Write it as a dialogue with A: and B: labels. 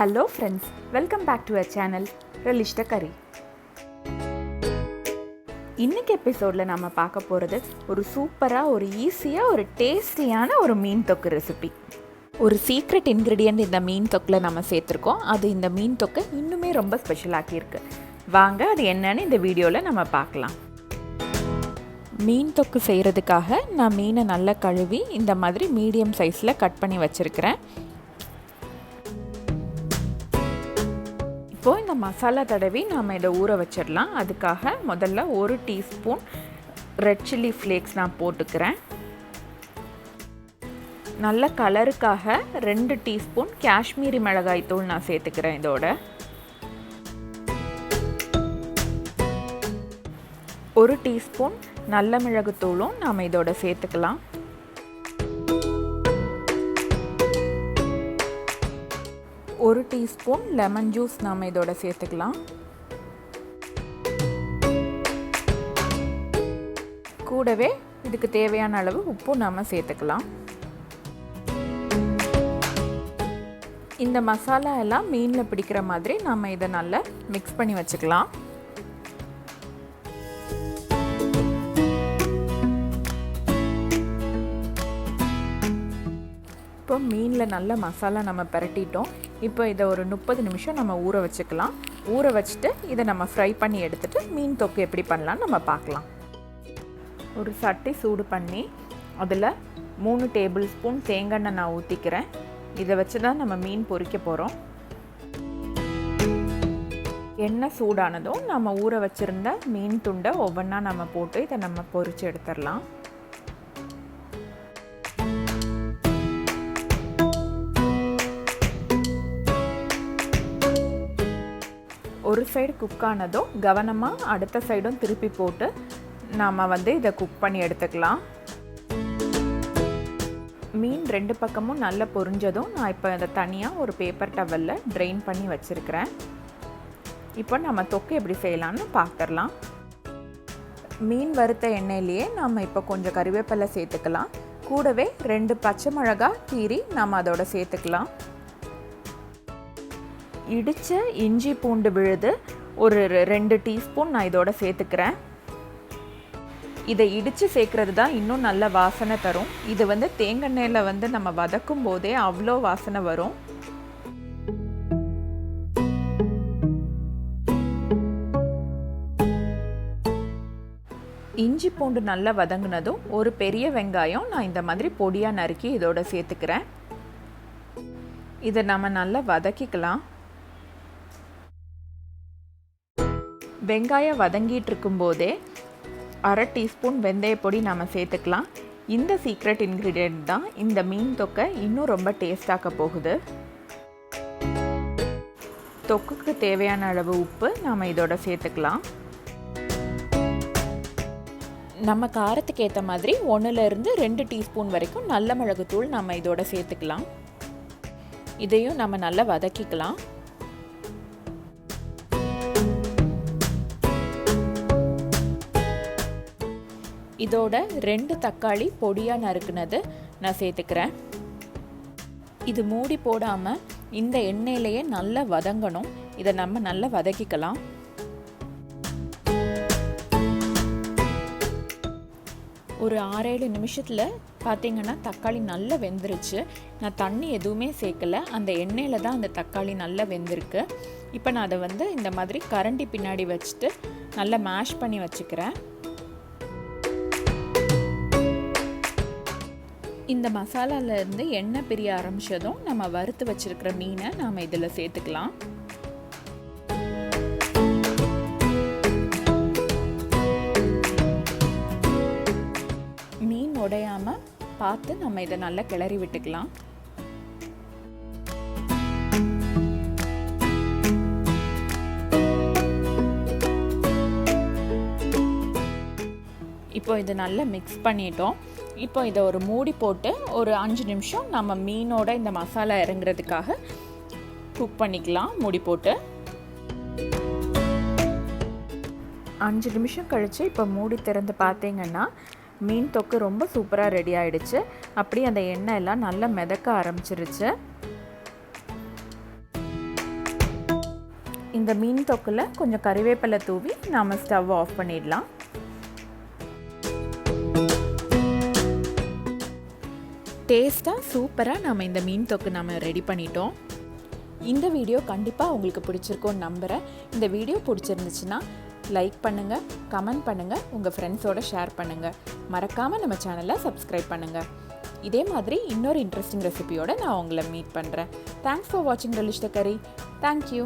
A: Hello friends, welcome back to our channel RelishTheCurry. இன்னைக்கு எபிசோடில் நம்ம பார்க்க போகிறது ஒரு சூப்பராக ஒரு ஈஸியாக ஒரு டேஸ்டியான ஒரு மீன் தொக்கு ரெசிபி. ஒரு சீக்ரெட் இன்க்ரீடியன்ட் இந்த மீன் தொக்கில் நம்ம சேர்த்துருக்கோம். அது இந்த மீன் தொக்கை இன்னுமே ரொம்ப ஸ்பெஷலாக்கியிருக்கு. வாங்க அது என்னன்னு இந்த வீடியோவில் நம்ம பார்க்கலாம். மீன் தொக்கு செய்கிறதுக்காக நான் மீனை நல்லா கழுவி இந்த மாதிரி மீடியம் சைஸில் கட் பண்ணி வச்சுருக்கிறேன். இப்போது இந்த மசாலா தடவி நாம் இதை ஊற வச்சிடலாம். அதுக்காக முதல்ல 1 டீஸ்பூன் ரெட் சில்லி ஃப்ளேக்ஸ் நான் போட்டுக்கிறேன். நல்ல கலருக்காக 2 டீஸ்பூன் காஷ்மீரி மிளகாய் தூள் நான் சேர்த்துக்கிறேன். இதோட 1 டீஸ்பூன் நல்ல மிளகுத்தூளும் நாம் இதோட சேர்த்துக்கலாம். ஒரு டீஸ்பூன் லெமன் ஜூஸ் நாம் இதோட சேர்த்துக்கலாம். கூடவே இதுக்கு தேவையான அளவு உப்பு நாம் சேர்த்துக்கலாம். இந்த மசாலா எல்லாம் மீனில் பிடிக்கிற மாதிரி நாம் இதை நல்லா மிக்ஸ் பண்ணி வச்சுக்கலாம். இப்போ மீனில் நல்ல மசாலா நம்ம பரட்டிட்டோம். இப்போ இதை ஒரு 30 நிமிஷம் நம்ம ஊற வச்சுக்கலாம். ஊற வச்சுட்டு இதை நம்ம ஃப்ரை பண்ணி எடுத்துகிட்டு மீன் தொக்கு எப்படி பண்ணலான்னு நம்ம பார்க்கலாம். ஒரு சட்டி சூடு பண்ணி அதில் 3 டேபிள் ஸ்பூன் தேங்காய் எண்ணெய் நான் ஊற்றிக்கிறேன். இதை வச்சு தான் நம்ம மீன் பொரிக்க போகிறோம். எண்ணெய் சூடானதும் நம்ம ஊற வச்சுருந்த மீன் துண்டை ஒவ்வொன்றா நம்ம போட்டு இதை நம்ம பொரித்து எடுத்துடலாம். ஒரு சைடு குக் ஆனதும் கவனமாக அடுத்த சைடும் திருப்பி போட்டு நாம் இதை குக் பண்ணி எடுத்துக்கலாம். மீன் 2 பக்கமும் நல்லா பொரிஞ்சதும் நான் இப்போ அதை தனியாக ஒரு பேப்பர் டவலில் ட்ரெயின் பண்ணி வச்சுருக்கிறேன். இப்போ நம்ம தொக்கு எப்படி செய்யலான்னு பார்த்துடலாம். மீன் வறுத்த எண்ணெயிலேயே நம்ம இப்போ கொஞ்சம் கறிவேப்பிலை சேர்த்துக்கலாம். கூடவே 2 பச்சை மிளகாய் கீரி நாம் அதோட சேர்த்துக்கலாம். இடித்த இஞ்சி பூண்டு விழுது ஒரு 2 டீஸ்பூன் நான் இதோட சேர்த்துக்கிறேன். இதை இடித்து சேர்க்குறது தான் இன்னும் நல்ல வாசனை தரும். இது தேங்காய் நம்ம வதக்கும் போதே அவ்வளோ வாசனை வரும். இஞ்சி பூண்டு நல்லா வதங்கினதும் ஒரு பெரிய வெங்காயம் நான் இந்த மாதிரி பொடியாக நறுக்கி இதோட சேர்த்துக்கிறேன். இதை நம்ம நல்லா வதக்கிக்கலாம். வெங்காயம் வதங்கிட்டு இருக்கும்போதே 1/2 டீஸ்பூன் வெந்தயப்பொடி நம்ம சேர்த்துக்கலாம். இந்த சீக்ரெட் இன்க்ரீடியன்ட் தான் இந்த மீன் தொக்கை இன்னும் ரொம்ப டேஸ்டாக்க போகுது. தொக்குக்கு தேவையான அளவு உப்பு நாம் இதோட சேர்த்துக்கலாம். நம்ம காரத்துக்கு ஏற்ற மாதிரி 1லேருந்து 2 டீஸ்பூன் வரைக்கும் நல்ல மிளகுத்தூள் நம்ம இதோட சேர்த்துக்கலாம். இதையும் நம்ம நல்லா வதக்கிக்கலாம். இதோட 2 தக்காளி பொடியாக நறுக்குனது நான் சேர்த்துக்கிறேன். இது மூடி போடாமல் இந்த எண்ணெயிலேயே நல்லா வதங்கணும். இதை நம்ம நல்லா வதக்கிக்கலாம். ஒரு 6-7 நிமிஷத்தில் பார்த்திங்கன்னா தக்காளி நல்லா வெந்துருச்சு. நான் தண்ணி எதுவுமே சேர்க்கலை. அந்த எண்ணெயில் தான் அந்த தக்காளி நல்லா வெந்திருக்கு. இப்போ நான் அதை இந்த மாதிரி கரண்டி பின்னாடி வச்சுட்டு நல்லா மேஷ் பண்ணி வச்சுக்கிறேன். இந்த மசாலாலேருந்து எண்ணெய் பிரிய ஆரம்பித்ததும் நம்ம வறுத்து வச்சுருக்கிற மீனை நாம் இதில் சேர்த்துக்கலாம். மீன் உடையாமல் பார்த்து நம்ம இதை நல்லா கிளறி விட்டுக்கலாம். இப்போ இதை நல்லா மிக்ஸ் பண்ணிட்டோம். இப்போ இதை ஒரு மூடி போட்டு ஒரு 5 நிமிஷம் நம்ம மீனோட இந்த மசாலா இறங்குறதுக்காக குக் பண்ணிக்கலாம். மூடி போட்டு 5 நிமிஷம் கழித்து இப்போ மூடி திறந்து பார்த்தீங்கன்னா மீன் தொக்கு ரொம்ப சூப்பராக ரெடி ஆகிடுச்சு. அப்படி அந்த எண்ணெய் எல்லாம் நல்லா மிதக்க ஆரம்பிச்சிருச்சு. இந்த மீன் தொக்கில் கொஞ்சம் கறிவேப்பிலை தூவி நாம் ஸ்டவ் ஆஃப் பண்ணிடலாம். டேஸ்ட்டாக சூப்பராக நம்ம இந்த மீன் தொக்கு நம்ம ரெடி பண்ணிட்டோம். இந்த வீடியோ கண்டிப்பாக உங்களுக்கு பிடிச்சிருக்கோன்னு நம்புகிறேன். இந்த வீடியோ பிடிச்சிருந்துச்சுன்னா லைக் பண்ணுங்கள், கமெண்ட் பண்ணுங்கள், உங்கள் ஃப்ரெண்ட்ஸோடு ஷேர் பண்ணுங்கள். மறக்காமல் நம்ம சேனலை சப்ஸ்கிரைப் பண்ணுங்கள். இதே மாதிரி இன்னொரு இன்ட்ரெஸ்டிங் ரெசிபியோடு நான் உங்களை மீட் பண்ணுறேன். தேங்க்ஸ் ஃபார் வாட்சிங் ரெலிஷ் த கரி. தேங்க்யூ.